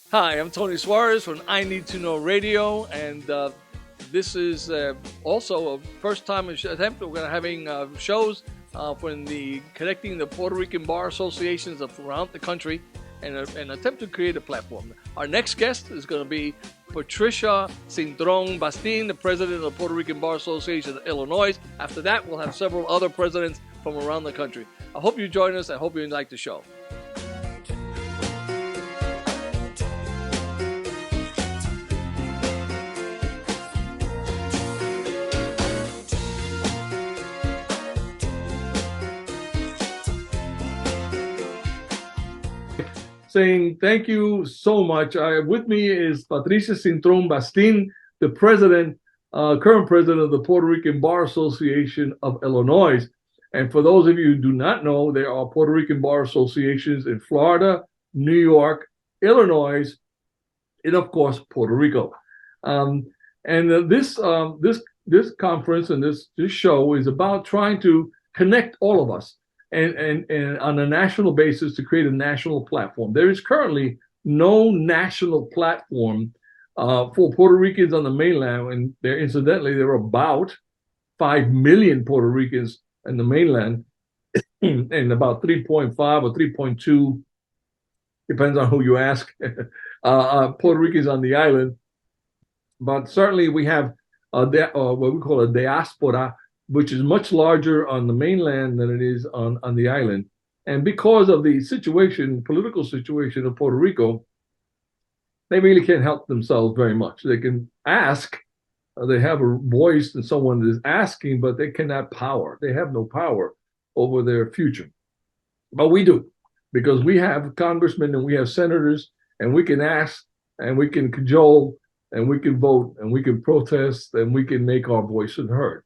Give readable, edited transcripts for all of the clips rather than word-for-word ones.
Hi, I'm Tony Suarez from I Need to Know Radio, and this is also a first-time attempt. We're going to having shows from the connecting the Puerto Rican bar associations around the country, and an attempt to create a platform. Our next guest is going to be Patricia Cintron-Bastin, the president of the Puerto Rican Bar Association of Illinois. After that, we'll have several other presidents from around the country. I hope you join us. I hope you like the show. Saying thank you so much. With me is Patricia Cintron-Bastin, the current president of the Puerto Rican Bar Association of Illinois. And for those of you who do not know, there are Puerto Rican bar associations in Florida, New York, Illinois, and of course Puerto Rico. This conference and this show is about trying to connect all of us. And on a national basis to create a national platform. There is currently no national platform for Puerto Ricans on the mainland, and incidentally, there are about 5 million Puerto Ricans in the mainland, and about 3.5 or 3.2, depends on who you ask, Puerto Ricans on the island. But certainly we have what we call a diaspora, which is much larger on the mainland than it is on the island. And because of the political situation of Puerto Rico, they really can't help themselves very much. They can ask, they have a voice and someone is asking, but they cannot power. They have no power over their future. But we do, because we have congressmen and we have senators, and we can ask, and we can cajole, and we can vote, and we can protest, and we can make our voices heard.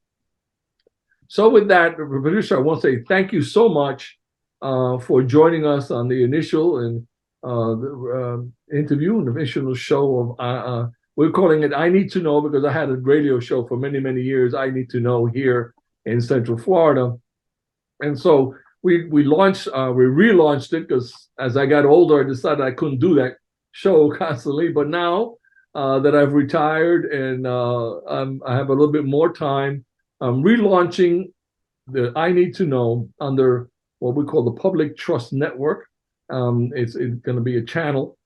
So with that, Patricia, I want to say thank you so much for joining us on the initial interview and the initial show of, we're calling it I Need to Know, because I had a radio show for many, many years, I Need to Know, here in Central Florida. And so we relaunched it because as I got older, I decided I couldn't do that show constantly. But now that I've retired and I have a little bit more time, I'm relaunching the I Need to Know under what we call the Public Trust Network. It's going to be a channel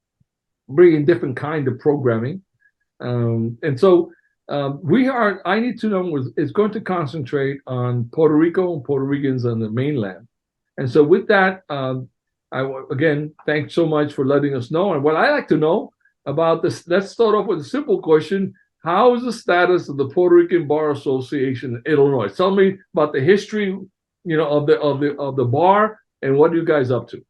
bringing different kind of programming. And so I Need to Know is going to concentrate on Puerto Rico and Puerto Ricans on the mainland. And so with that, again, thanks so much for letting us know. And what I like to know about this, let's start off with a simple question. How is the status of the Puerto Rican Bar Association in Illinois? Tell me about the history, of the bar, and what are you guys up to?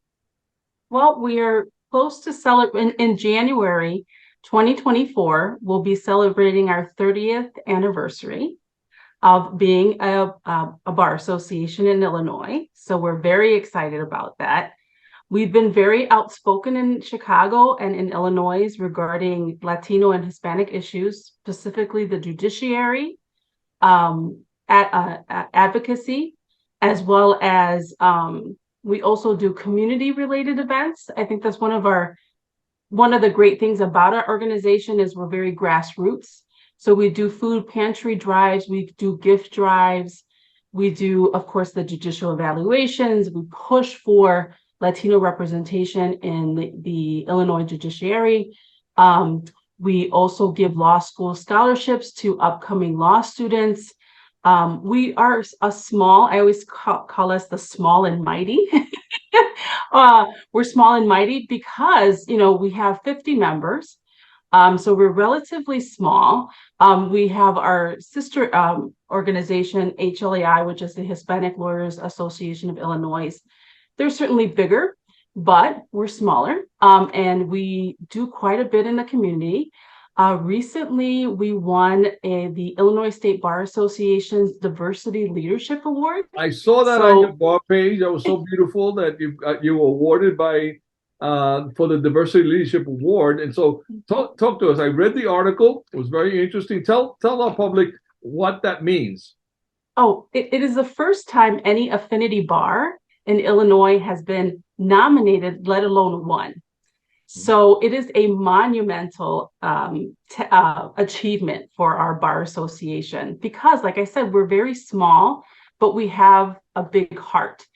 Well, we are close to celebrate in January 2024. We'll be celebrating our 30th anniversary of being a bar association in Illinois. So we're very excited about that. We've been very outspoken in Chicago and in Illinois regarding Latino and Hispanic issues, specifically the judiciary, advocacy, as well as we also do community-related events. I think that's one of the great things about our organization is we're very grassroots. So we do food pantry drives, we do gift drives, we do, of course, the judicial evaluations, we push for Latino representation in the Illinois judiciary. We also give law school scholarships to upcoming law students. We are a small, I always call us the small and mighty. We're small and mighty because, we have 50 members. So we're relatively small. We have our sister organization, HLAI, which is the Hispanic Lawyers Association of Illinois. They're certainly bigger, but we're smaller, and we do quite a bit in the community. Recently, we won the Illinois State Bar Association's Diversity Leadership Award. I saw that on your bar page. That was so beautiful that you were awarded for the Diversity Leadership Award. And so talk to us. I read the article. It was very interesting. Tell our public what that means. Oh, it is the first time any affinity bar in Illinois has been nominated, let alone won. So it is a monumental achievement for our bar association because, like I said, we're very small, but we have a big heart.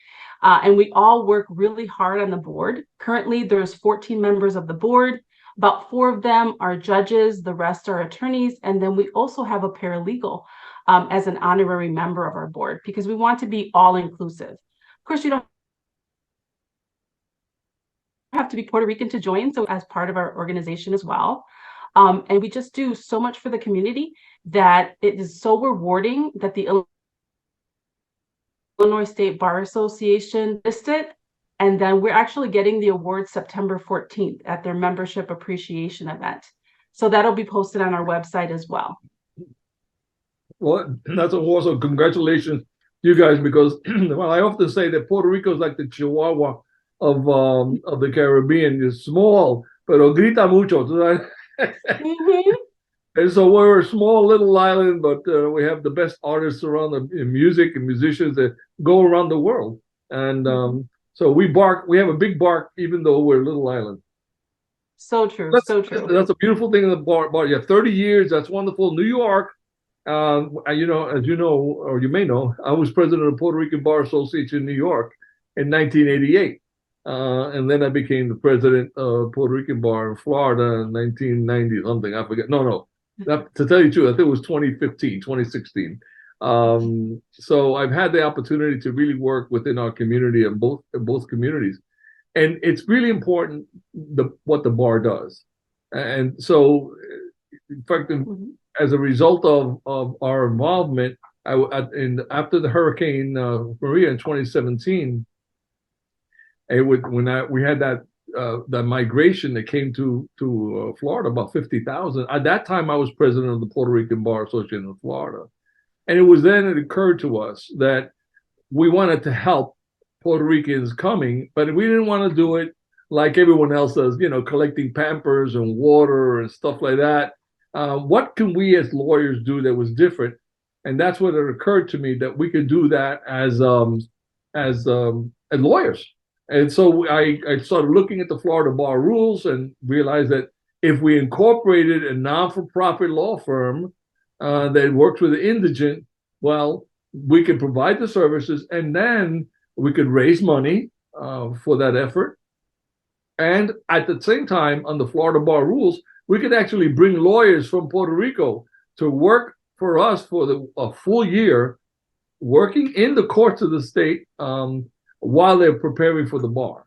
And we all work really hard on the board. Currently, there's 14 members of the board. About 4 of them are judges, the rest are attorneys, and then we also have a paralegal as an honorary member of our board because we want to be all inclusive. Of course, you don't have to be Puerto Rican to join, so as part of our organization as well. And we just do so much for the community that it is so rewarding that the Illinois State Bar Association listed, and then we're actually getting the award September 14th at their membership appreciation event. So that'll be posted on our website as well. Well, that's awesome. Congratulations, you guys, because well, I often say that Puerto Rico is like the Chihuahua of the Caribbean. It's small, pero grita mucho. Mm-hmm. And so we're a small little island, but we have the best artists around in music and musicians that go around the world. And so we have a big bark, even though we're a little island. So true, so true. That's a beautiful thing in the bar. Yeah, 30 years, that's wonderful. New York, you know, as you know, or you may know, I was president of the Puerto Rican Bar Association in New York in 1988. And then I became the president of Puerto Rican Bar in Florida in 1990 something. I forget. No. To tell you the truth, I think it was 2015, 2016. So I've had the opportunity to really work within our community and both communities. And it's really important what the bar does. And so, in fact, as a result of our involvement, after the Hurricane Maria in 2017, we had that migration that came to Florida, about 50,000. At that time, I was president of the Puerto Rican Bar Association of Florida. And it occurred to us that we wanted to help Puerto Ricans coming, but we didn't want to do it like everyone else does, you know, collecting Pampers and water and stuff like that. What can we as lawyers do that was different? And that's what it occurred to me, that we could do that as lawyers. And so I started looking at the Florida bar rules and realized that if we incorporated a non-for-profit law firm that works with the indigent, well, we could provide the services, and then we could raise money for that effort. And at the same time, on the Florida bar rules, we could actually bring lawyers from Puerto Rico to work for us for a full year, working in the courts of the state while they're preparing for the bar.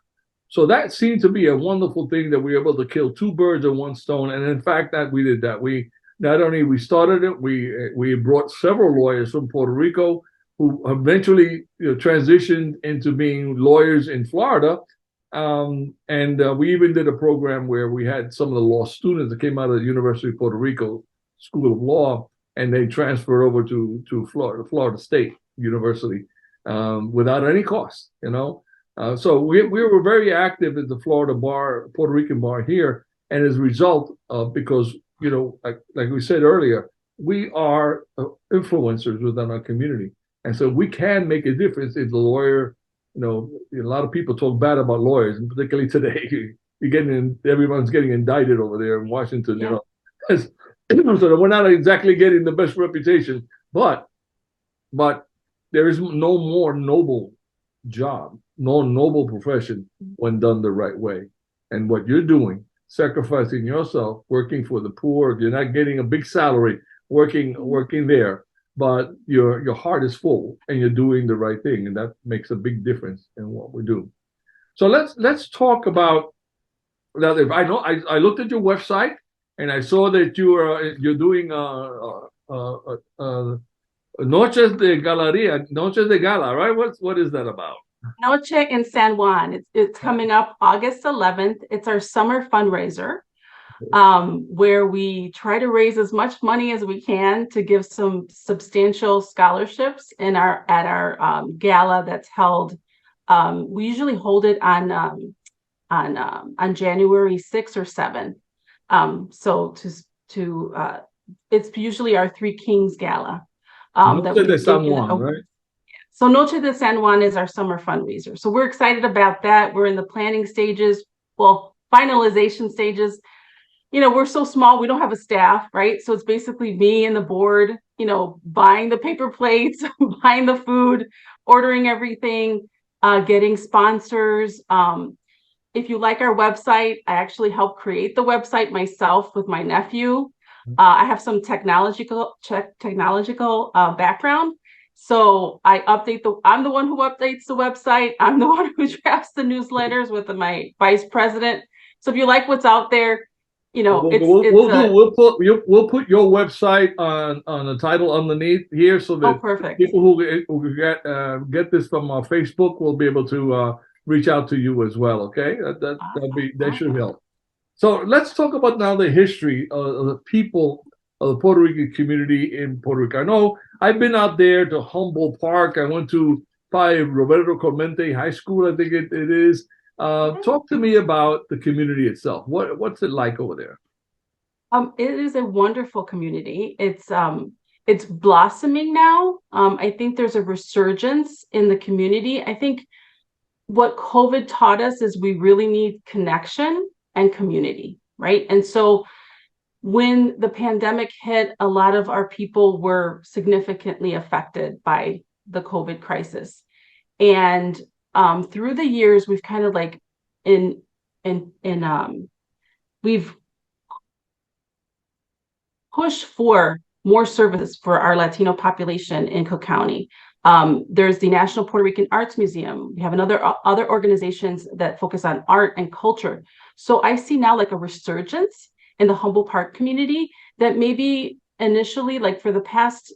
So that seemed to be a wonderful thing, that we were able to kill 2 birds with 1 stone. And in fact, that we did that. We not only started it, we brought several lawyers from Puerto Rico who eventually transitioned into being lawyers in Florida. And we even did a program where we had some of the law students that came out of the University of Puerto Rico School of Law, and they transferred over to Florida State University without any cost, you know. So we were very active in the Florida bar, Puerto Rican bar here, and as a result, because you know, like we said earlier, we are influencers within our community, and so we can make a difference if the lawyer. You know, a lot of people talk bad about lawyers, and particularly today, everyone's getting indicted over there in Washington. Yeah. You know, so we're not exactly getting the best reputation, but there is no more noble job, no noble profession when done the right way. And what you're doing, sacrificing yourself, working for the poor, you're not getting a big salary, working there, but your heart is full and you're doing the right thing, and that makes a big difference in what we do. So let's talk about that. If I know, I looked at your website and I saw that you're doing Noches de Galeria, Noches de Gala, right? What is that about? Noche in San Juan. It's coming up August 11th. It's our summer fundraiser, where we try to raise as much money as we can to give some substantial scholarships at our gala that's held. We usually hold it on January 6th or 7th. So it's usually our Three Kings Gala. Noche de San Juan, right? So Noche de San Juan is our summer fundraiser. So we're excited about that. We're in the planning stages. Well, finalization stages. We're so small, we don't have a staff, right? So it's basically me and the board, buying the paper plates, buying the food, ordering everything, getting sponsors. If you like our website, I actually helped create the website myself with my nephew. I have some technological background. So I'm the one who updates the website. I'm the one who drafts the newsletters with my vice president. So if you like what's out there, We'll put your website on the title underneath here, so that perfect. people who get this from our Facebook will be able to reach out to you as well. Okay, that should help. So let's talk about now the history of the people of the Puerto Rican community in Puerto Rico. I know I've been out there to Humboldt Park. I went to Roberto Clemente High School, I think it is. Talk to me about the community itself. What's it like over there? It is a wonderful community. It's blossoming now. I think there's a resurgence in the community. I think what COVID taught us is we really need connection and community, right? And so when the pandemic hit, a lot of our people were significantly affected by the COVID crisis. And through the years, we've kind of like we've pushed for more services for our Latino population in Cook County. There's the National Puerto Rican Arts Museum. We have other organizations that focus on art and culture. So I see now like a resurgence in the Humboldt Park community that maybe initially, like for the past,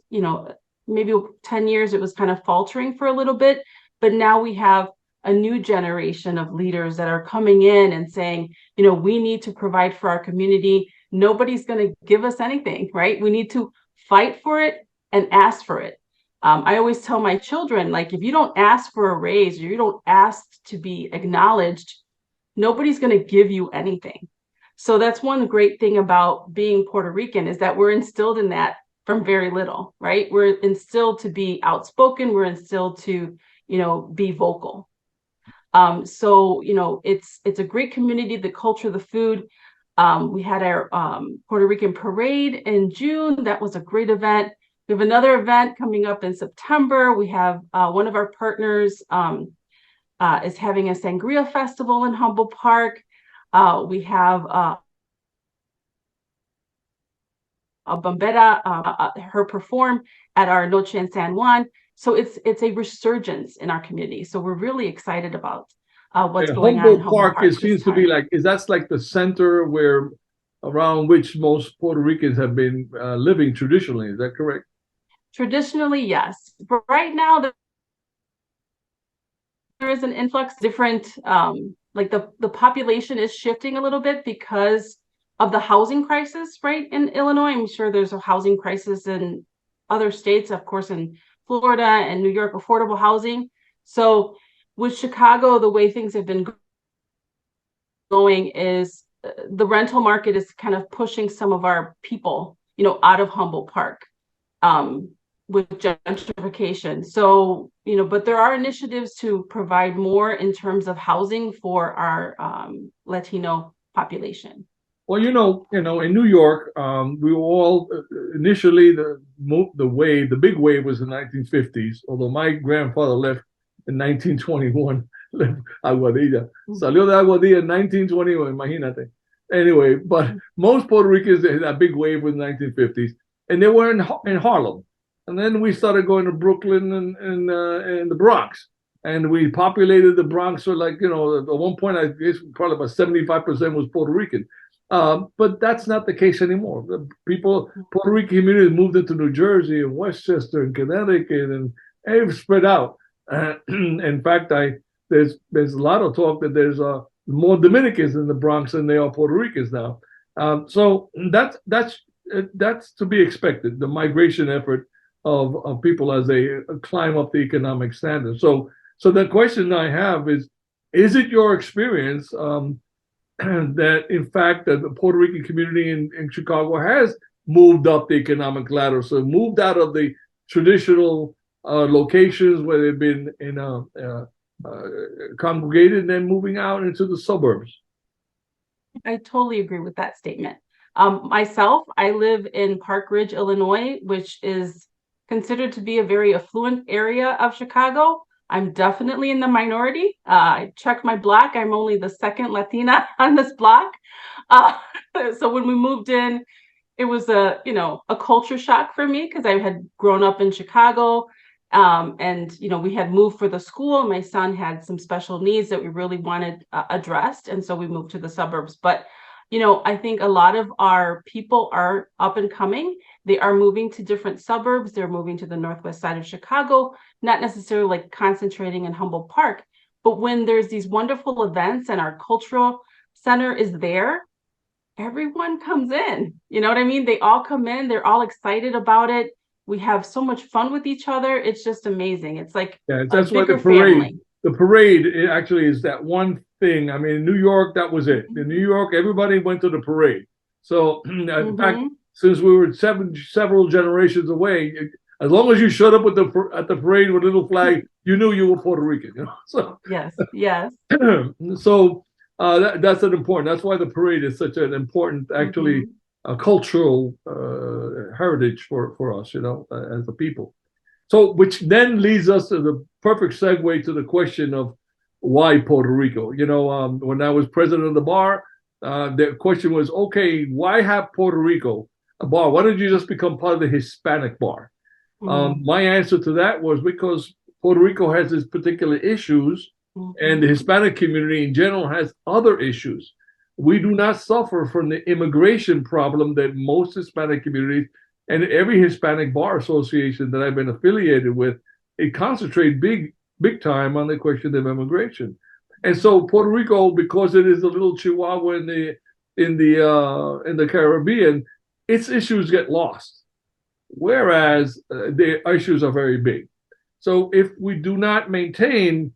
maybe 10 years, it was kind of faltering for a little bit. But now we have a new generation of leaders that are coming in and saying, we need to provide for our community. Nobody's going to give us anything, right? We need to fight for it and ask for it. I always tell my children, like, if you don't ask for a raise or you don't ask to be acknowledged, nobody's going to give you anything. So that's one great thing about being Puerto Rican, is that we're instilled in that from very little, right? We're instilled to be outspoken. We're instilled to, be vocal. So, it's a great community, the culture, the food. We had our Puerto Rican parade in June. That was a great event. We have another event coming up in September. We have one of our partners is having a sangria festival in Humboldt Park. We have a bombera, her perform at our Noche in San Juan. So it's a resurgence in our community. So we're really excited about what's going on in Humboldt Park. It seems to be like, that's like the center around which most Puerto Ricans have been living traditionally. Is that correct? Traditionally, yes. But right now, there is an influx. Different, like the population is shifting a little bit because of the housing crisis, right? In Illinois, I'm sure there's a housing crisis in other states, of course, in Florida and New York, affordable housing. So with Chicago, the way things have been going is the rental market is kind of pushing some of our people, out of Humboldt Park with gentrification. So, but there are initiatives to provide more in terms of housing for our Latino population. Well, in New York, we were all initially the big wave was the 1950s. Although my grandfather left in 1921, left Aguadilla. Salió de Aguadilla in 1921, imagínate. Anyway, but most Puerto Ricans, that big wave was 1950s, and they were in Harlem. And then we started going to Brooklyn and the Bronx. And we populated the Bronx. So at one point, I guess probably about 75% was Puerto Rican. But that's not the case anymore. The Puerto Rican communities moved into New Jersey and Westchester and Connecticut, and they've spread out. In fact, there's a lot of talk that there's more Dominicans in the Bronx than there are Puerto Ricans now. So that's to be expected. The migration effort of people as they climb up the economic standard. So the question I have is it your experience that in fact that the Puerto Rican community in Chicago has moved up the economic ladder, so moved out of the traditional locations where they've been congregated and then moving out into the suburbs? I totally agree with that statement. Myself, I live in Park Ridge, Illinois, which is considered to be a very affluent area of Chicago. I'm definitely in the minority. I checked my block. I'm only the second Latina on this block. Uh, so when we moved in, it was a culture shock for me because I had grown up in Chicago. And we had moved for the school. My son had some special needs that we really wanted addressed, and so we moved to the suburbs. But I think a lot of our people are up and coming. They are moving to different suburbs. They're moving to the northwest side of Chicago, not necessarily like concentrating in Humboldt Park. But when there's these wonderful events and our cultural center is there, everyone comes in. You know what I mean? They all come in. They're all excited about it. We have so much fun with each other. It's just amazing. It's like Yeah, a that's why bigger family. the parade it actually is that one thing. I mean, in New York, that was it. In New York, everybody went to the parade. So, in fact, since we were several generations away, as long as you showed up at the parade with a little flag, you knew you were Puerto Rican. So Yes, yes. so that's an important. That's why the parade is such an important, actually, cultural heritage for us, as a people. So, which then leads us to the perfect segue to the question of why Puerto Rico. When I was president of the bar, the question was, okay, why have Puerto Rico a bar? Why don't you just become part of the Hispanic bar? My answer to that was because Puerto Rico has its particular issues, and the Hispanic community in general has other issues. We do not suffer from the immigration problem that most Hispanic communities and every Hispanic bar association that I've been affiliated with, it concentrates big time on the question of immigration. And so Puerto Rico, because it is a little Chihuahua in the Caribbean, its issues get lost, whereas the issues are very big. So if we do not maintain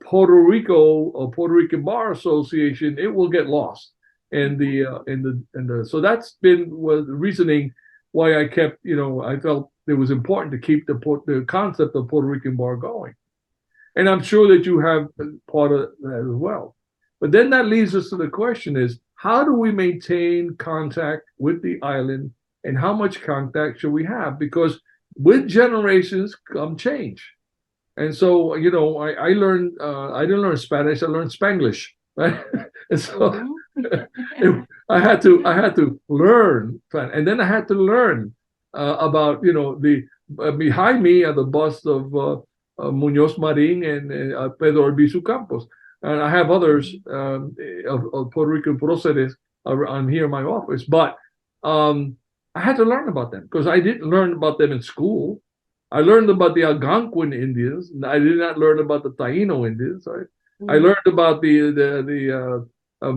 Puerto Rico or Puerto Rican Bar Association, it will get lost. So that's been the reasoning why I kept, I felt it was important to keep the concept of Puerto Rican bar going. And I'm sure that you have part of that as well. But then that leads us to the question is, how do we maintain contact with the island, and how much contact should we have? Because with generations come change. And so, I learned, I didn't learn Spanish, I learned Spanglish, right? And so I had to learn, and then I had to learn about, the behind me are the bust of Muñoz Marin and Pedro Albizu Campos. And I have others of Puerto Rican próceres on here in my office. But I had to learn about them because I didn't learn about them in school. I learned about the Algonquin Indians. I did not learn about the Taino Indians. I learned about the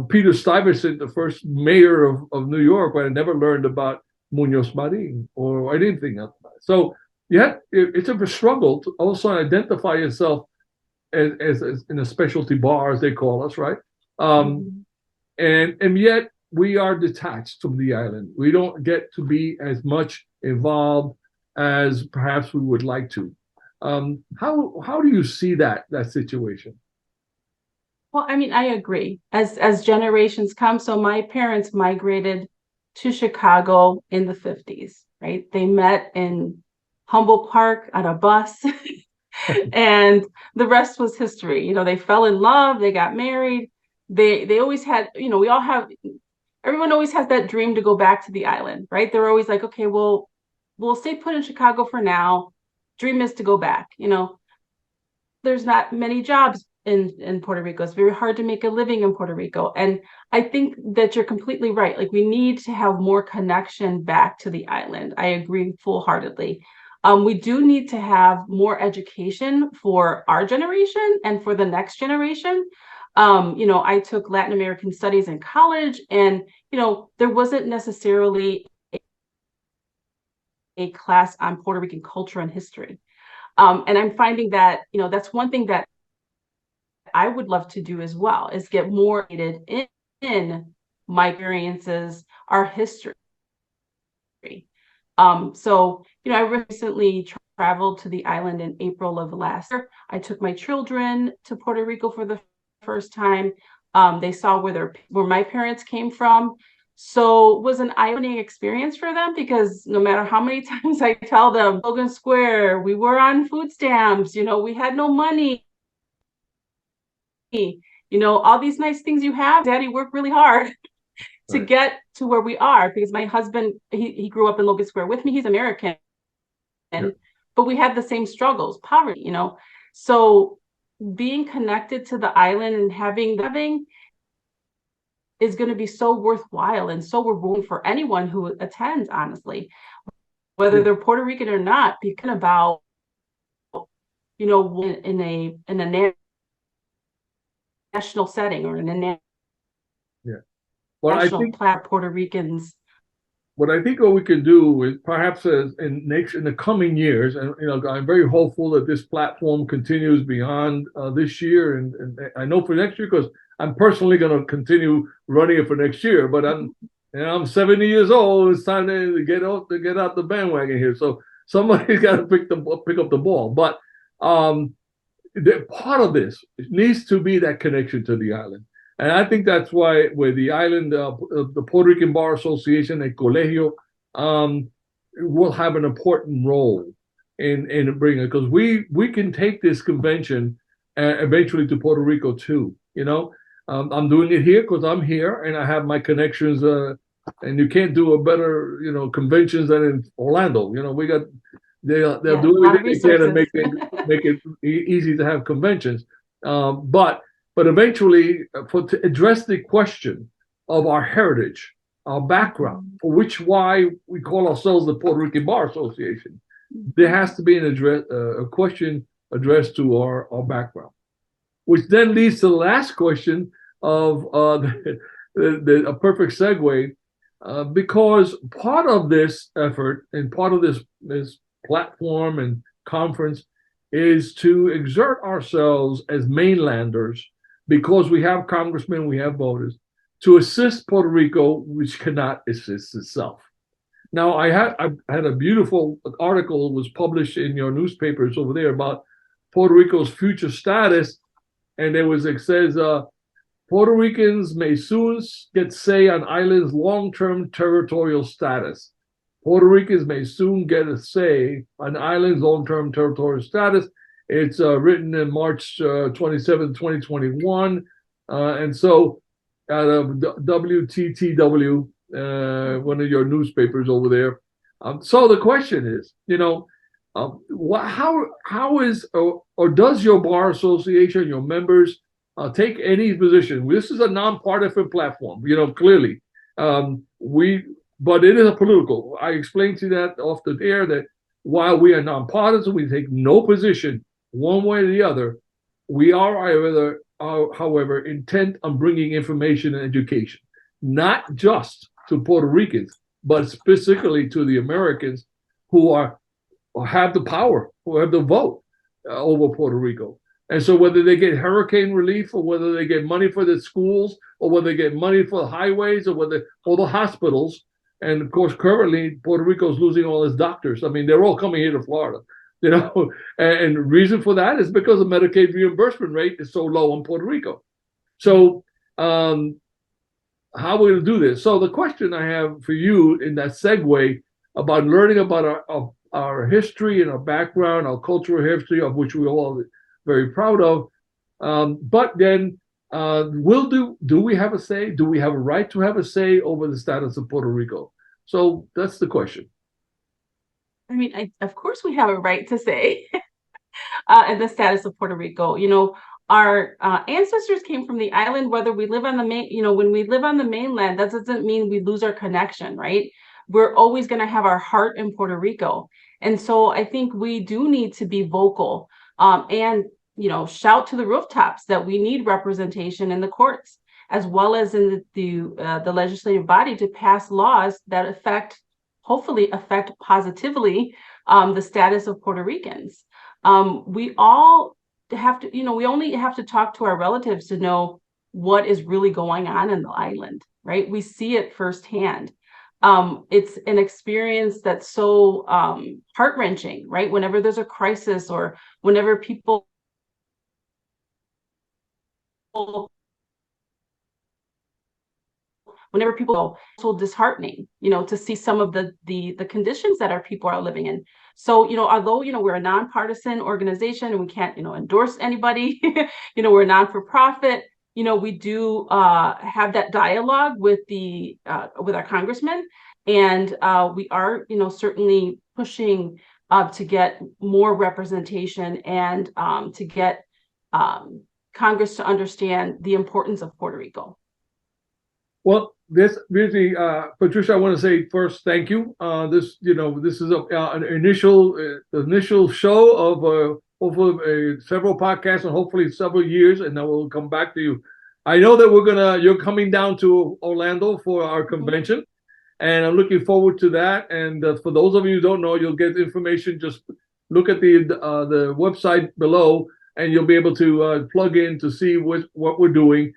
Peter Stuyvesant, the first mayor of New York, but I never learned about Muñoz Marin or anything else. So it's a struggle to also identify yourself as in a specialty bar, as they call us, right? And yet we are detached from the island. We don't get to be as much involved as perhaps we would like to. How do you see that situation? Well, I mean, I agree. As generations come, so my parents migrated to Chicago in the 50s, right? They met in Humboldt Park on a bus, and the rest was history. They fell in love, they got married. They always had, everyone always has that dream to go back to the island, right? They're always like, okay, well, we'll stay put in Chicago for now. Dream is to go back. There's not many jobs in Puerto Rico. It's very hard to make a living in Puerto Rico. And I think that you're completely right. Like, we need to have more connection back to the island. I agree full-heartedly. We do need to have more education for our generation and for the next generation. I took Latin American studies in college, and, there wasn't necessarily a class on Puerto Rican culture and history. And I'm finding that, that's one thing that I would love to do as well, is get more in my experiences, our history. So, I recently traveled to the island in April of last year. I took my children to Puerto Rico for the first time. They saw where my parents came from. So it was an eye-opening experience for them, because no matter how many times I tell them, Logan Square, we were on food stamps, we had no money, all these nice things you have, Daddy worked really hard to get to where we are, because my husband, he grew up in Logan Square with me. He's American, but we had the same struggles, poverty, So being connected to the island and having is going to be so worthwhile and so rewarding for anyone who attends, honestly, whether they're Puerto Rican or not. Because about, in a national setting or in a national platform, Puerto Ricans. What I think what we can do is perhaps in the coming years, and I'm very hopeful that this platform continues beyond this year, and I know for next year, because I'm personally going to continue running it for next year. But I'm 70 years old. It's time to get out the bandwagon here. So somebody's got to pick up the ball. But part of this needs to be that connection to the island. And I think that's why with the island, the Puerto Rican Bar Association, El Colegio, will have an important role in bringing it, because we can take this convention eventually to Puerto Rico too. I'm doing it here because I'm here and I have my connections. And you can't do a better conventions than in Orlando. We got they'll do everything they can to make it easy to have conventions. But eventually, to address the question of our heritage, our background, for why we call ourselves the Puerto Rican Bar Association, there has to be a question addressed to our background, which then leads to the last question of a perfect segue, because part of this effort and part of this platform and conference is to exert ourselves as mainlanders, because we have congressmen, we have voters, to assist Puerto Rico, which cannot assist itself. Now, I had a beautiful article was published in your newspapers over there about Puerto Rico's future status, and it says Puerto Ricans may soon get say on island's long-term territorial status. Puerto Ricans may soon get a say on island's long-term territorial status. It's written in March 27, 2021. And so out of WTTW, one of your newspapers over there. So the question is, how is or does your bar association, your members, take any position? This is a nonpartisan platform, clearly. But it is a political. I explained to you that off the air that while we are nonpartisan, we take no position one way or the other. We are, however, intent on bringing information and education, not just to Puerto Ricans, but specifically to the Americans who have the power, who have the vote over Puerto Rico. And so whether they get hurricane relief, or whether they get money for the schools, or whether they get money for the highways, or the hospitals, and of course, currently Puerto Rico is losing all its doctors. I mean, they're all coming here to Florida. And the reason for that is because the Medicaid reimbursement rate is so low in Puerto Rico. So how are we going to do this? So the question I have for you in that segue about learning about our history and our background, our cultural history, of which we're all very proud of. But then do we have a say? Do we have a right to have a say over the status of Puerto Rico? So that's the question. I mean, of course we have a right to say in the status of Puerto Rico. Our ancestors came from the island, whether we live on the when we live on the mainland, that doesn't mean we lose our connection, right? We're always going to have our heart in Puerto Rico. And so I think we do need to be vocal and, shout to the rooftops that we need representation in the courts, as well as in the legislative body, to pass laws that hopefully affect positively the status of Puerto Ricans. We all have to, we only have to talk to our relatives to know what is really going on in the island, right? We see it firsthand. It's an experience that's so heart-wrenching, right? Whenever there's a crisis, or whenever people whenever people go, so disheartening, to see some of the conditions that our people are living in. So, although, we're a nonpartisan organization and we can't, endorse anybody, we're a non-for-profit, we do have that dialogue with our congressman, and we are, certainly pushing to get more representation and to get Congress to understand the importance of Puerto Rico. Well, this really, Patricia, I want to say first, thank you. This is an initial show of hopefully several podcasts and hopefully several years, and then we'll come back to you. I know that you're coming down to Orlando for our convention, and I'm looking forward to that. And for those of you who don't know, you'll get information. Just look at the website below, and you'll be able to plug in to see what we're doing.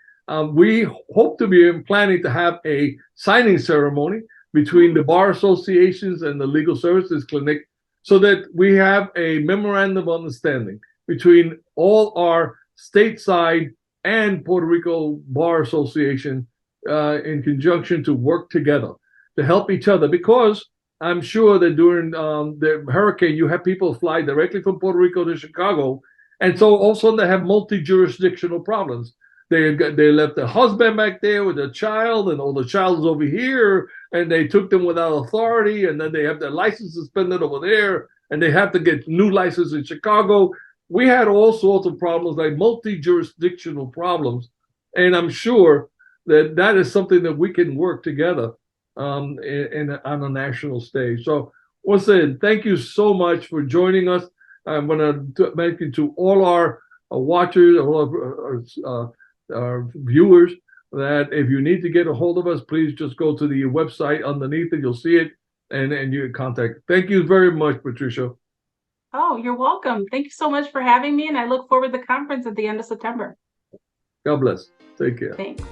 We hope to be planning to have a signing ceremony between the bar associations and the legal services clinic, so that we have a memorandum of understanding between all our stateside and Puerto Rico Bar Association in conjunction to work together to help each other. Because I'm sure that during the hurricane, you have people fly directly from Puerto Rico to Chicago, and so all of a sudden they have multi-jurisdictional problems. They left their husband back there with a child, and the child is over here, and they took them without authority, and then they have their license suspended over there, and they have to get new license in Chicago. We had all sorts of problems, like multi-jurisdictional problems, and I'm sure that is something that we can work together on a national stage. So once again, thank you so much for joining us. I'm going to mention to all our watchers, all our viewers, that if you need to get a hold of us, please just go to the website underneath it. You'll see it, and you can contact. Thank you very much, Patricia. Oh, you're welcome. Thank you so much for having me, and I look forward to the conference at the end of September. God bless. Take care. Thanks.